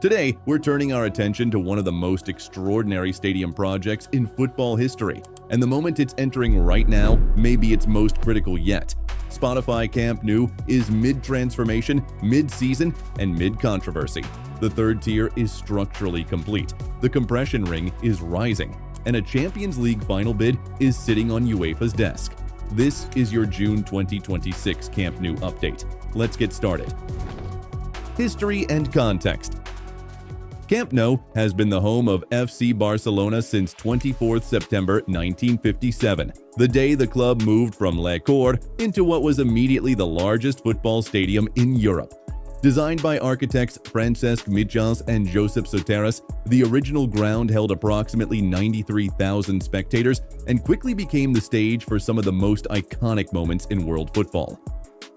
Today, we're turning our attention to one of the most extraordinary stadium projects in football history, and the moment it's entering right now may be its most critical yet. Spotify Camp Nou is mid-transformation, mid-season, and mid-controversy. The third tier is structurally complete, the compression ring is rising, and a Champions League final bid is sitting on UEFA's desk. This is your June 2026 Camp Nou update. Let's get started. History and context. Camp Nou has been the home of FC Barcelona since 24 September 1957, the day the club moved from Le Cour into what was immediately the largest football stadium in Europe. Designed by architects Francesc Mitjans and Josep Soteras, the original ground held approximately 93,000 spectators and quickly became the stage for some of the most iconic moments in world football.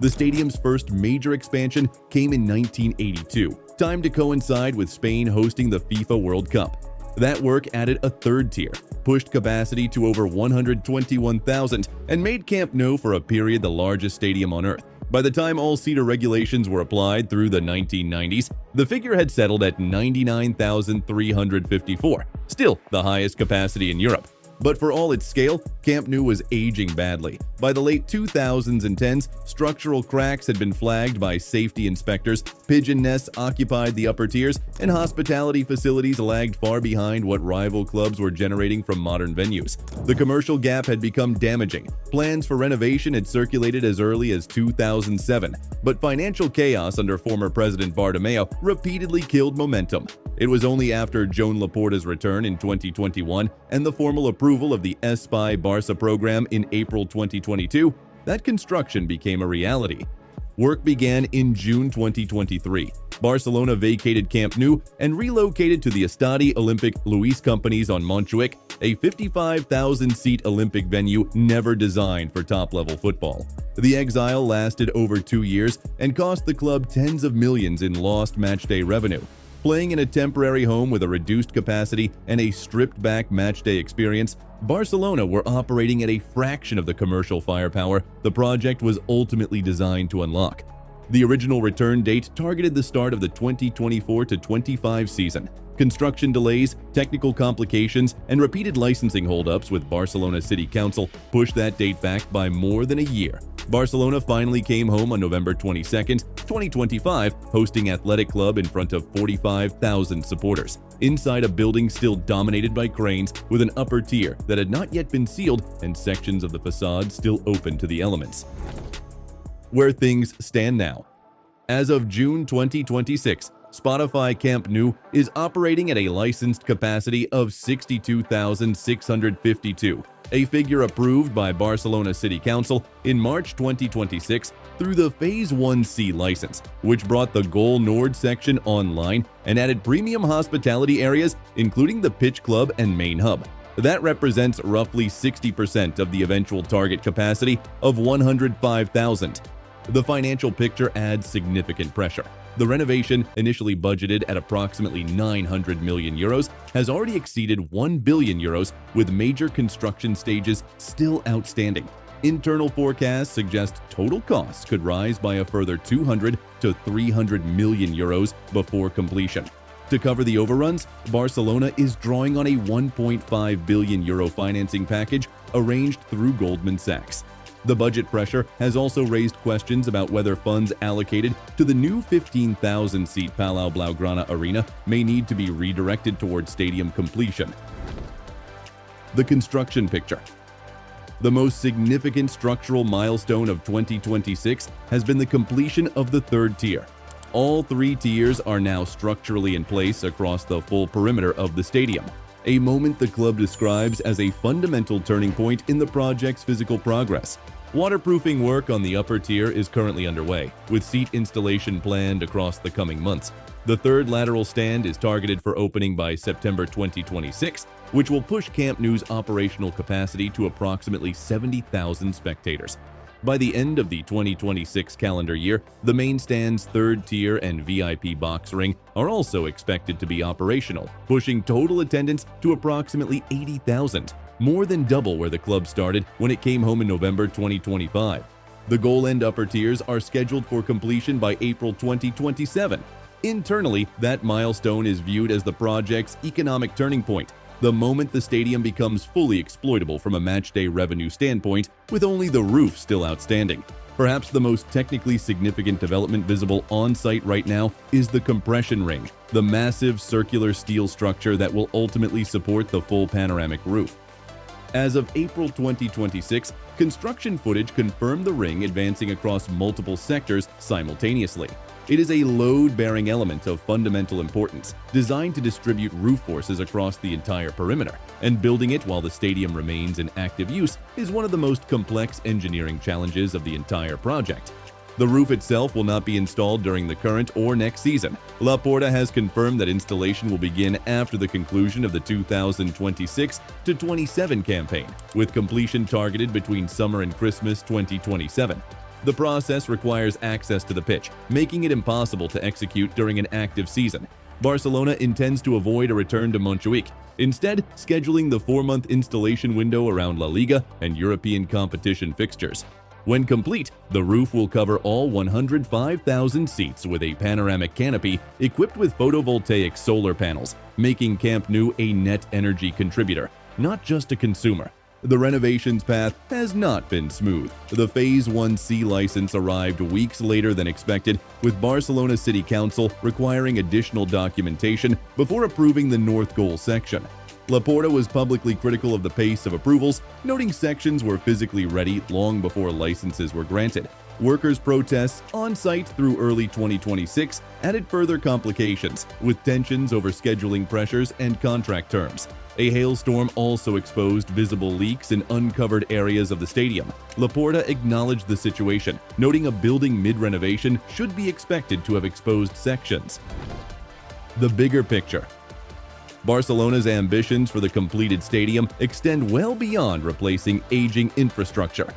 The stadium's first major expansion came in 1982, timed to coincide with Spain hosting the FIFA World Cup. That work added a third tier, pushed capacity to over 121,000, and made Camp Nou for a period the largest stadium on earth. By the time all-seater regulations were applied through the 1990s, the figure had settled at 99,354, still the highest capacity in Europe. But for all its scale, Camp Nou was aging badly. By the late 2000s and 10s, structural cracks had been flagged by safety inspectors, pigeon nests occupied the upper tiers, and hospitality facilities lagged far behind what rival clubs were generating from modern venues. The commercial gap had become damaging. Plans for renovation had circulated as early as 2007, but financial chaos under former President Bartomeu repeatedly killed momentum. It was only after Joan Laporta's return in 2021 and the formal approval of the FC Barça program in April 2022 that construction became a reality. Work began in June 2023. Barcelona vacated Camp Nou and relocated to the Estadi Olímpic Lluís Companys on Montjuïc, a 55,000-seat Olympic venue never designed for top-level football. The exile lasted over 2 years and cost the club tens of millions in lost matchday revenue. Playing in a temporary home with a reduced capacity and a stripped-back matchday experience, Barcelona were operating at a fraction of the commercial firepower the project was ultimately designed to unlock. The original return date targeted the start of the 2024-25 season. Construction delays, technical complications, and repeated licensing holdups with Barcelona City Council pushed that date back by more than a year. Barcelona finally came home on November 22, 2025, hosting Athletic Club in front of 45,000 supporters, inside a building still dominated by cranes with an upper tier that had not yet been sealed and sections of the facade still open to the elements. Where things stand now. As of June 2026, Spotify Camp Nou is operating at a licensed capacity of 62,652, a figure approved by Barcelona City Council in March 2026 through the Phase 1C license, which brought the Goal Nord section online and added premium hospitality areas, including the pitch club and main hub. That represents roughly 60% of the eventual target capacity of 105,000. The financial picture adds significant pressure. The renovation, initially budgeted at approximately 900 million euros, has already exceeded 1 billion euros, with major construction stages still outstanding. Internal forecasts suggest total costs could rise by a further 200 to 300 million euros before completion. To cover the overruns, Barcelona is drawing on a 1.5 billion euro financing package arranged through Goldman Sachs. The budget pressure has also raised questions about whether funds allocated to the new 15,000-seat Palau Blaugrana Arena may need to be redirected towards stadium completion. The construction picture. The most significant structural milestone of 2026 has been the completion of the third tier. All three tiers are now structurally in place across the full perimeter of the stadium, a moment the club describes as a fundamental turning point in the project's physical progress. Waterproofing work on the upper tier is currently underway, with seat installation planned across the coming months. The third lateral stand is targeted for opening by September 2026, which will push Camp Nou's operational capacity to approximately 70,000 spectators. By the end of the 2026 calendar year, the main stand's third tier and VIP box ring are also expected to be operational, pushing total attendance to approximately 80,000. More than double where the club started when it came home in November 2025. The goal and upper tiers are scheduled for completion by April 2027. Internally, that milestone is viewed as the project's economic turning point, the moment the stadium becomes fully exploitable from a matchday revenue standpoint, with only the roof still outstanding. Perhaps the most technically significant development visible on-site right now is the compression ring, the massive circular steel structure that will ultimately support the full panoramic roof. As of April 2026, construction footage confirmed the ring advancing across multiple sectors simultaneously. It is a load-bearing element of fundamental importance, designed to distribute roof forces across the entire perimeter, and building it while the stadium remains in active use is one of the most complex engineering challenges of the entire project. The roof itself will not be installed during the current or next season. Laporta has confirmed that installation will begin after the conclusion of the 2026-27 campaign, with completion targeted between summer and Christmas 2027. The process requires access to the pitch, making it impossible to execute during an active season. Barcelona intends to avoid a return to Montjuic, instead scheduling the 4-month installation window around La Liga and European competition fixtures. When complete, the roof will cover all 105,000 seats with a panoramic canopy equipped with photovoltaic solar panels, making Camp Nou a net energy contributor, not just a consumer. The renovations path has not been smooth. The Phase 1C license arrived weeks later than expected, with Barcelona City Council requiring additional documentation before approving the North Goal section. Laporta was publicly critical of the pace of approvals, noting sections were physically ready long before licenses were granted. Workers' protests on-site through early 2026 added further complications, with tensions over scheduling pressures and contract terms. A hailstorm also exposed visible leaks in uncovered areas of the stadium. Laporta acknowledged the situation, noting a building mid-renovation should be expected to have exposed sections. The bigger picture. Barcelona's ambitions for the completed stadium extend well beyond replacing aging infrastructure.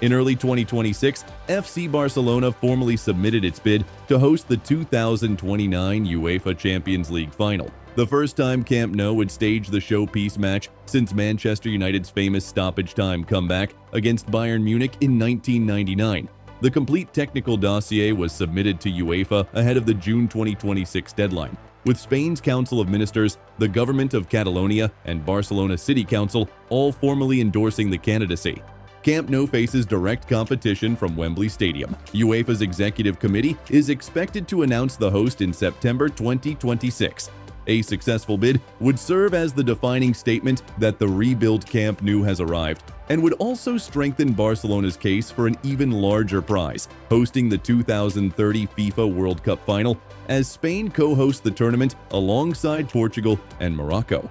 In early 2026, FC Barcelona formally submitted its bid to host the 2029 UEFA Champions League final, the first time Camp Nou would stage the showpiece match since Manchester United's famous stoppage-time comeback against Bayern Munich in 1999. The complete technical dossier was submitted to UEFA ahead of the June 2026 deadline, with Spain's Council of Ministers, the Government of Catalonia, and Barcelona City Council all formally endorsing the candidacy. Camp Nou faces direct competition from Wembley Stadium. UEFA's executive committee is expected to announce the host in September 2026. A successful bid would serve as the defining statement that the rebuilt Camp Nou has arrived, and would also strengthen Barcelona's case for an even larger prize, hosting the 2030 FIFA World Cup final, as Spain co-hosts the tournament alongside Portugal and Morocco.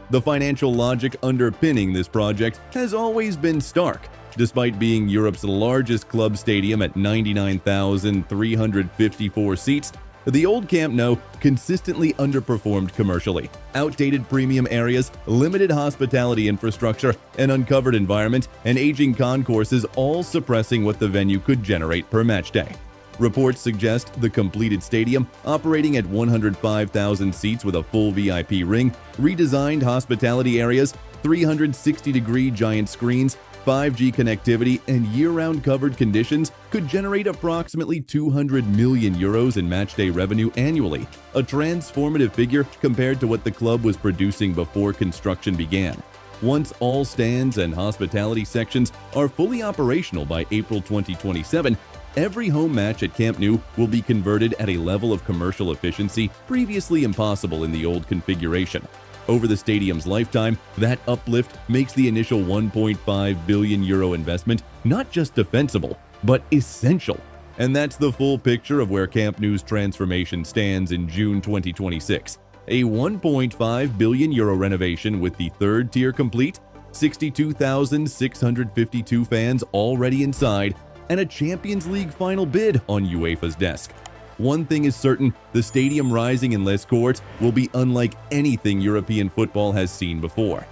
The financial logic underpinning this project has always been stark. Despite being Europe's largest club stadium at 99,354 seats, the old Camp Nou consistently underperformed commercially. Outdated premium areas, limited hospitality infrastructure, an uncovered environment, and aging concourses all suppressing what the venue could generate per match day. Reports suggest the completed stadium, operating at 105,000 seats with a full VIP ring, redesigned hospitality areas, 360-degree giant screens, 5G connectivity, and year-round covered conditions could generate approximately 200 million euros in matchday revenue annually, a transformative figure compared to what the club was producing before construction began. Once all stands and hospitality sections are fully operational by April 2027, every home match at Camp Nou will be converted at a level of commercial efficiency previously impossible in the old configuration. Over the stadium's lifetime, that uplift makes the initial 1.5 billion euro investment not just defensible, but essential. And that's the full picture of where Camp Nou's transformation stands in June 2026. A 1.5 billion euro renovation with the third tier complete, 62,652 fans already inside, and a Champions League final bid on UEFA's desk. One thing is certain, the stadium rising in Les Corts will be unlike anything European football has seen before.